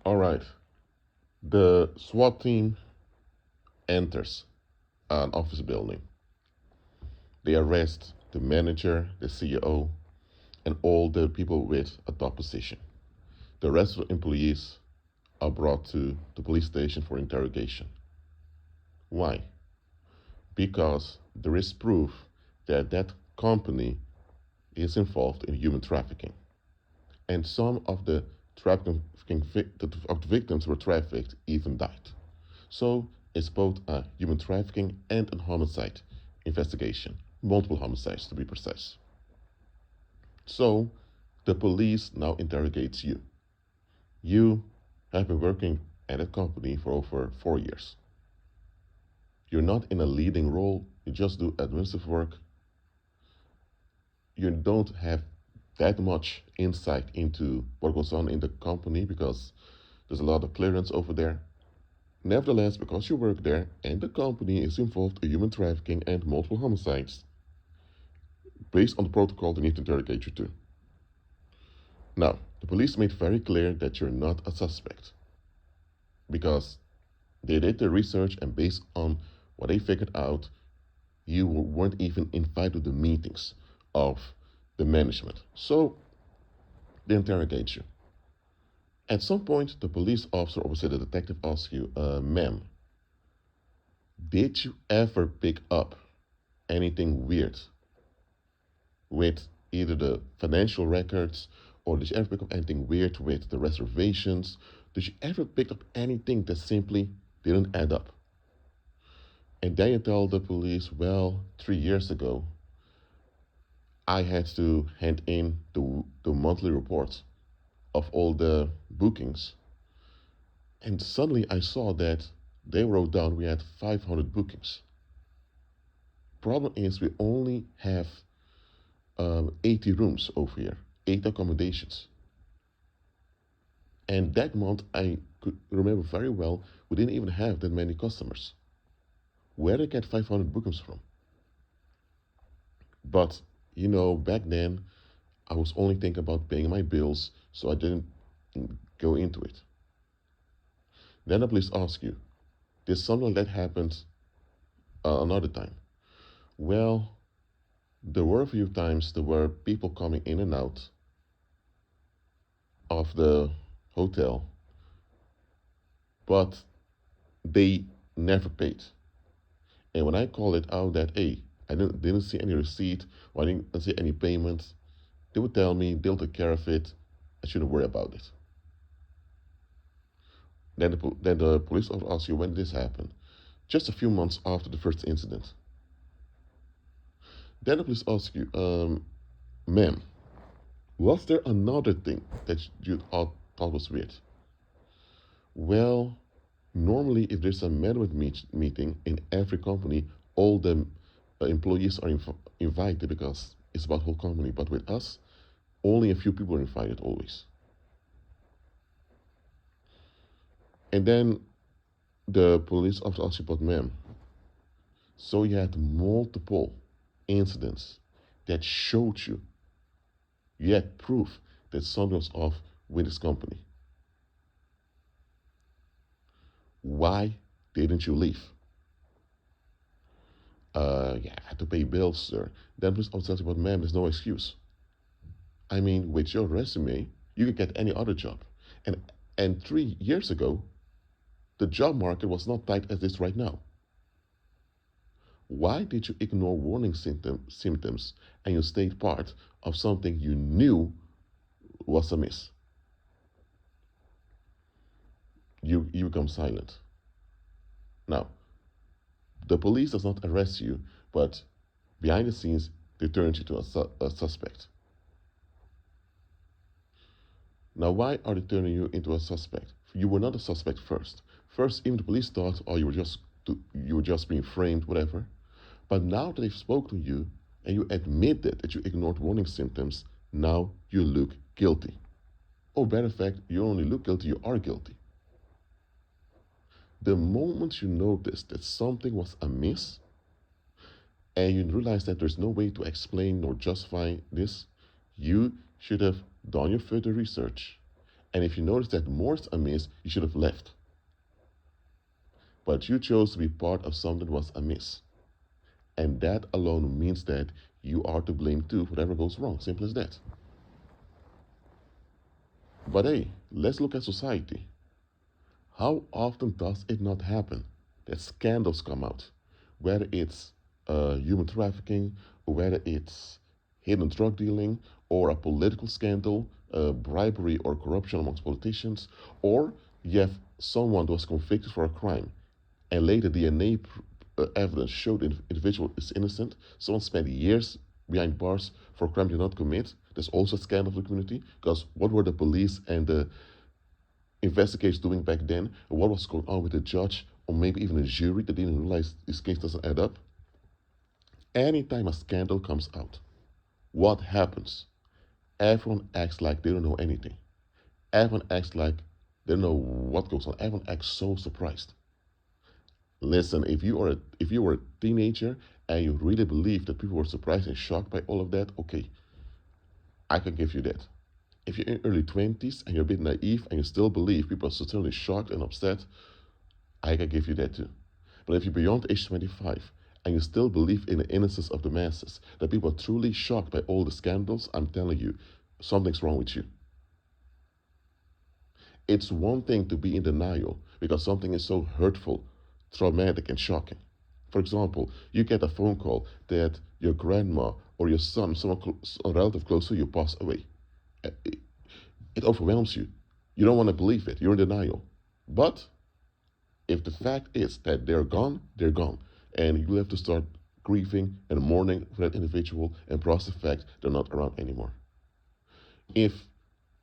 All right. The SWAT team enters an office building. They arrest the manager, the CEO, and all the people with a top position. The rest of the employees are brought to the police station for interrogation. Why? Because there is proof that that company is involved in human trafficking. And some of the trafficking of the victims were trafficked even died. So it's both a human trafficking and a homicide investigation, multiple homicides to be precise. So the police now interrogates you. You have been working at a company for over 4 years. You're not in a leading role, you just do administrative work. You don't have that much insight into what goes on in the company because there's a lot of clearance over there. Nevertheless, because you work there and the company is involved in human trafficking and multiple homicides, based on the protocol, they need to interrogate you too. Now, the police made very clear that you're not a suspect because they did their research and based on what they figured out, you weren't even invited to the meetings of the management. So they interrogate you. At some point, the police officer, or say the detective, asks you, ma'am, did you ever pick up anything weird with either the financial records or did you ever pick up anything weird with the reservations? Did you ever pick up anything that simply didn't add up? And then you tell the police, well, 3 years ago, I had to hand in the monthly report of all the bookings. And suddenly I saw that they wrote down we had 500 bookings. Problem is, we only have 80 rooms over here, 8 accommodations. And that month, I could remember very well, we didn't even have that many customers. Where did I get 500 bookings from? But, back then, I was only thinking about paying my bills, so I didn't go into it. Then the police ask you, did something like that happen another time? Well, there were a few times there were people coming in and out of the hotel, but they never paid. And when I called it out that, hey, I didn't see any receipt or I didn't see any payments, they would tell me they'll take care of it. I shouldn't worry about it. Then the police officer asks you when this happened. Just a few months after the first incident. Then the police asks you, ma'am, was there another thing that you thought was weird? Well, normally if there's a management meeting in every company, all the employees are invited because it's about whole company. But with us, only a few people are invited always. And then the police officer asks you, but ma'am, so you had multiple incidents that showed you had proof that something was off with this company. Why didn't you leave? Yeah, I had to pay bills, sir. Then police officer says, but ma'am, there's no excuse. I mean, with your resume, you could get any other job. And 3 years ago, the job market was not tight as it is right now. Why did you ignore warning symptoms and you stayed part of something you knew was amiss? You become silent. Now, the police does not arrest you, but behind the scenes, they turn you to a suspect. Now, why are they turning you into a suspect? You were not a suspect first. First, even the police thought, oh, you were just being framed, whatever. But now that they've spoken to you and you admitted that you ignored warning symptoms, now you look guilty. Or better fact, you only look guilty, you are guilty. The moment you notice that something was amiss and you realize that there's no way to explain or justify this, you should have done your further research And if you notice that more is amiss, you should have left. But you chose to be part of something that was amiss. And that alone means that you are to blame too for whatever goes wrong. Simple as that. But hey, let's look at society. How often does it not happen that scandals come out? Whether it's human trafficking, or whether it's hidden drug dealing, or a political scandal, bribery or corruption amongst politicians, or you have someone who was convicted for a crime and later DNA evidence showed the individual is innocent. Someone spent years behind bars for a crime they did not commit. There's also a scandal of the community because what were the police and the investigators doing back then? And what was going on with the judge or maybe even a jury that didn't realize this case doesn't add up? Anytime a scandal comes out, what happens? Everyone acts like they don't know anything. Everyone acts like they don't know what goes on. Everyone acts so surprised. Listen, if you were a teenager and you really believe that people were surprised and shocked by all of that, okay, I can give you that. If you're in early 20s and you're a bit naive and you still believe people are certainly shocked and upset, I can give you that too. But if you're beyond age 25 and you still believe in the innocence of the masses, that people are truly shocked by all the scandals, I'm telling you, something's wrong with you. It's one thing to be in denial because something is so hurtful, traumatic, and shocking. For example, you get a phone call that your grandma or your son, a relative close to you, passed away. It overwhelms you. You don't want to believe it. You're in denial. But if the fact is that they're gone, they're gone. And you have to start grieving and mourning for that individual and process the fact they're not around anymore. If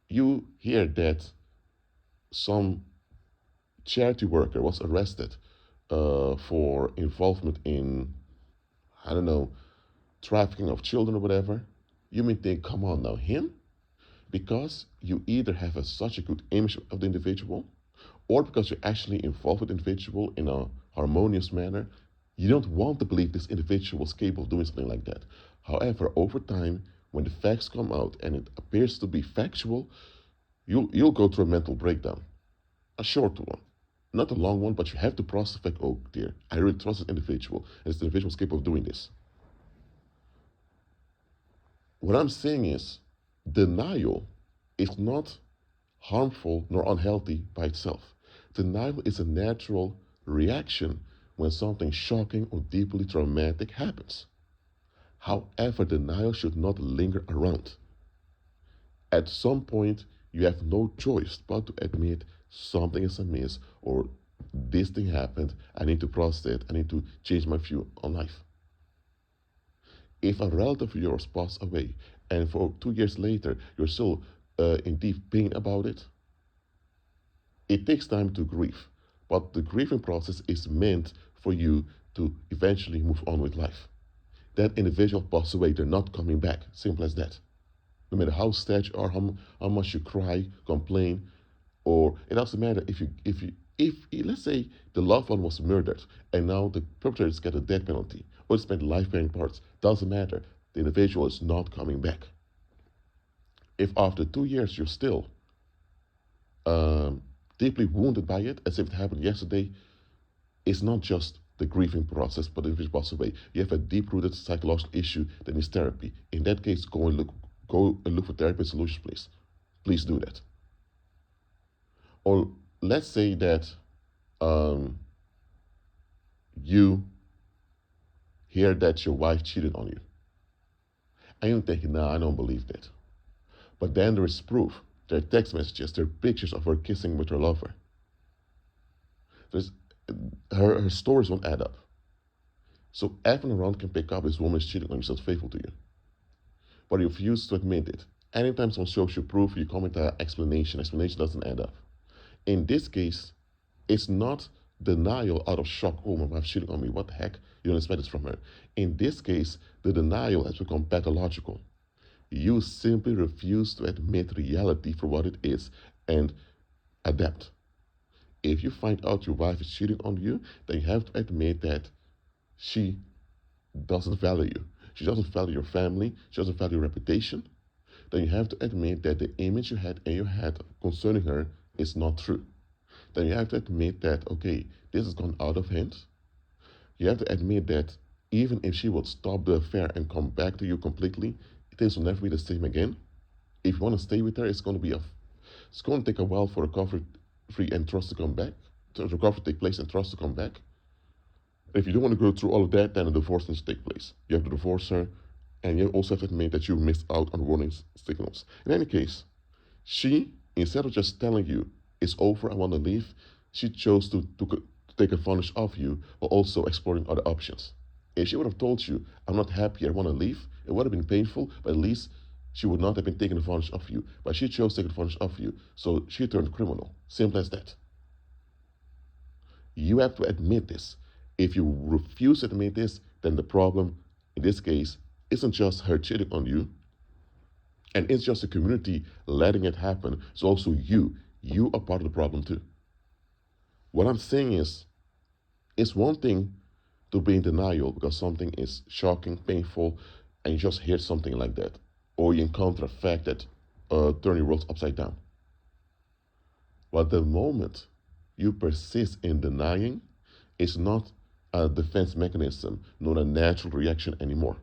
you hear that some charity worker was arrested for involvement in, I don't know, trafficking of children or whatever, you may think, come on now, him? Because you either have such a good image of the individual, or because you're actually involved with the individual in a harmonious manner, you don't want to believe this individual was capable of doing something like that. However, over time, when the facts come out and it appears to be factual, you'll go through a mental breakdown. A short one. Not a long one, but you have to process the fact, oh dear, I really trust this individual, and this individual is capable of doing this. What I'm saying is, denial is not harmful nor unhealthy by itself. Denial is a natural reaction when something shocking or deeply traumatic happens. However, denial should not linger around. At some point, you have no choice but to admit something is amiss or this thing happened, I need to process it, I need to change my view on life. If a relative of yours passed away and for 2 years later you're still in deep pain about it, it takes time to grieve. But the grieving process is meant for you to eventually move on with life. That individual passed away, they're not coming back. Simple as that. No matter how sad you are, how much you cry, complain, or it doesn't matter if let's say the loved one was murdered and now the perpetrators get a death penalty or spend life bearing parts, doesn't matter. The individual is not coming back. If after 2 years you're still deeply wounded by it, as if it happened yesterday, it's not just the grieving process, but the individual passes away. You have a deep-rooted psychological issue that needs therapy. In that case, go and look for therapy solutions, please. Please do that. Or let's say that you hear that your wife cheated on you. And you're thinking, nah, I don't believe that. But then there is proof. There are text messages, there are pictures of her kissing with her lover. There's, her stories won't add up. So everyone around can pick up this woman is cheating on you, she's faithful to you. But you refuse to admit it. Anytime someone shows you proof, you come with an explanation. Explanation doesn't add up. In this case, it's not denial out of shock. Oh, my wife's cheating on me. What the heck? You don't expect this from her. In this case, the denial has become pathological. You simply refuse to admit reality for what it is and adapt. If you find out your wife is cheating on you, then you have to admit that she doesn't value you. She doesn't value your family. She doesn't value your reputation. then you have to admit that the image you had in your head concerning her is not true. Then you have to admit that, okay, this has gone out of hand. You have to admit that even if she would stop the affair and come back to you completely, things will never be the same again. If you want to stay with her, it's going to take a while for recovery and trust to come back, to recovery to take place and trust to come back. If you don't want to go through all of that, then a divorce needs to take place. You have to divorce her, and you also have to admit that you missed out on warning signals. In any case, she, instead of just telling you, it's over, I want to leave, she chose to take advantage of you while also exploring other options. If she would have told you, I'm not happy, I want to leave, it would have been painful, but at least she would not have been taking advantage of you. But she chose to take advantage of you, so she turned criminal. Simple as that. You have to admit this. If you refuse to admit this, then the problem, in this case, isn't just her cheating on you, and it's just the community letting it happen. It's also you. You are part of the problem too. What I'm saying is, it's one thing to be in denial because something is shocking, painful, and you just hear something like that, or you encounter a fact that turns your world upside down. But the moment you persist in denying, it's not a defense mechanism, not a natural reaction anymore.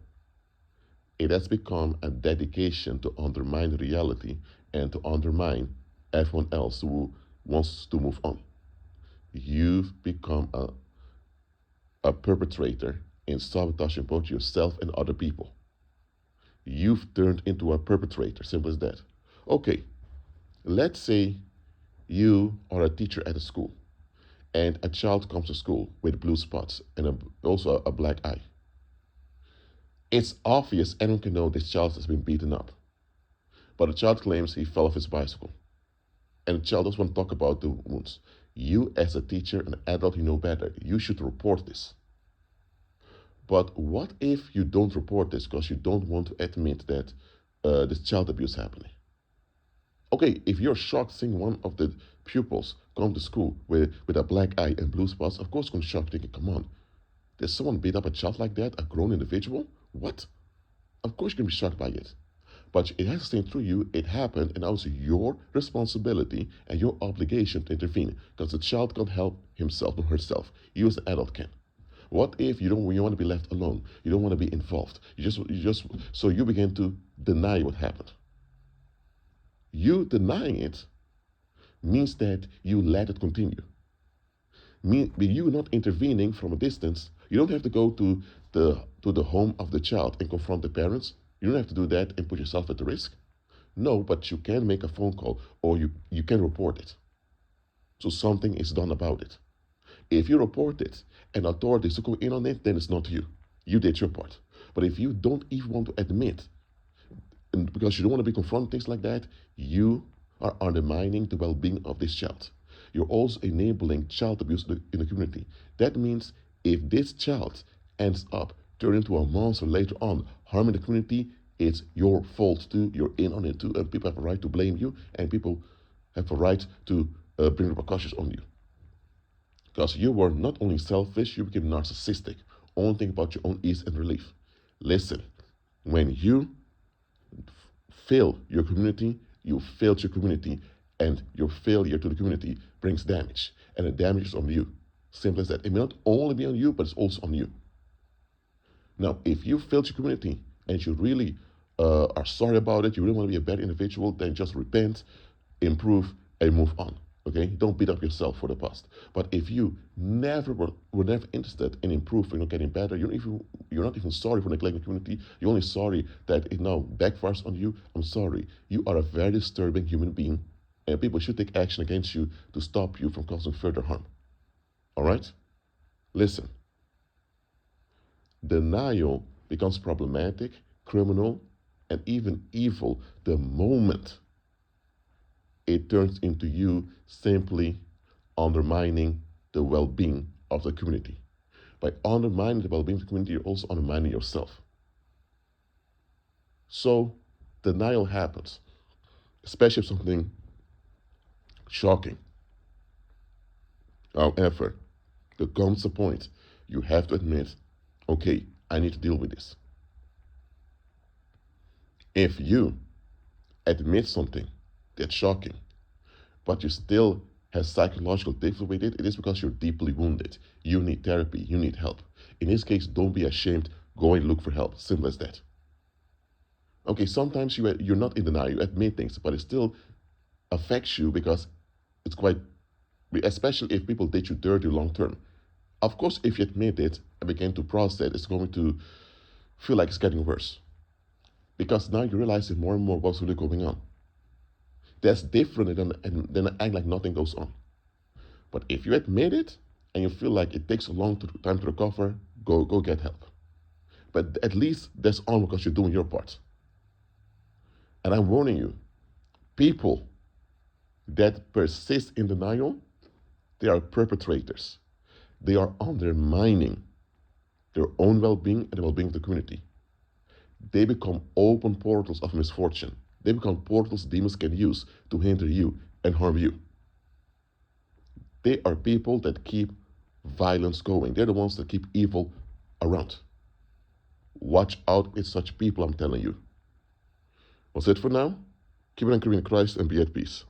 It has become a dedication to undermine reality and to undermine everyone else who wants to move on. You've become a perpetrator in sabotaging both yourself and other people. You've turned into a perpetrator, simple as that. Okay, let's say you are a teacher at a school and a child comes to school with blue spots and also a black eye. It's obvious anyone can know this child has been beaten up. But the child claims he fell off his bicycle. And the child doesn't want to talk about the wounds. You, as a teacher, an adult, you know better. You should report this. But what if you don't report this because you don't want to admit that this child abuse happening? Okay, if you're shocked seeing one of the pupils come to school with a black eye and blue spots, of course, you're going to shock, thinking, come on, did someone beat up a child like that, a grown individual? What? Of course, you're going to be shocked by it. But it has to stay through you, it happened, and now it's your responsibility and your obligation to intervene because the child can't help himself or herself. You as an adult can. What if you want to be left alone? You don't want to be involved. So you begin to deny what happened. You denying it means that you let it continue. You not intervening from a distance, you don't have to go to the home of the child and confront the parents. You don't have to do that and put yourself at the risk. No, but you can make a phone call or you can report it. So something is done about it. If you report it and authorities go in on it, then it's not you. You did your part. But if you don't even want to admit, and because you don't want to be confronted things like that, you are undermining the well-being of this child. You're also enabling child abuse in the community. That means if this child ends up turning into a monster later on, harming the community, it's your fault too. You're in on it too, and people have a right to blame you, and people have a right to bring repercussions on you. Because you were not only selfish, you became narcissistic, only think about your own ease and relief. Listen, when you fail your community, you failed your community, and your failure to the community brings damage, and the damage is on you. Simple as that. It may not only be on you, but it's also on you. Now, if you failed your community and you really are sorry about it, you really want to be a better individual, then just repent, improve, and move on. Okay? Don't beat up yourself for the past. But if you were never interested in improving or getting better, you're not even sorry for neglecting the community, you're only sorry that it now backfires on you, I'm sorry. You are a very disturbing human being, and people should take action against you to stop you from causing further harm. All right? Listen. Denial becomes problematic, criminal, and even evil the moment it turns into you simply undermining the well-being of the community. By undermining the well-being of the community, you're also undermining yourself. So denial happens, especially if something shocking. However, there comes a point you have to admit, okay, I need to deal with this. If you admit something that's shocking, but you still have psychological difficulty with it, it is because you're deeply wounded. You need therapy, you need help. In this case, don't be ashamed, go and look for help. Simple as that. Okay, sometimes you're not in denial, you admit things, but it still affects you because it's quite, especially if people did you dirty long term. Of course, if you admit it and begin to process it, it's going to feel like it's getting worse. Because now you realize more and more what's really going on. That's different than act like nothing goes on. But if you admit it and you feel like it takes a long time to recover, go get help. But at least that's on because you're doing your part. And I'm warning you, people that persist in denial, they are perpetrators. They are undermining their own well-being and the well-being of the community. They become open portals of misfortune. They become portals demons can use to hinder you and harm you. They are people that keep violence going. They're the ones that keep evil around. Watch out with such people, I'm telling you. That's it for now. Keep on anchoring in Christ and be at peace.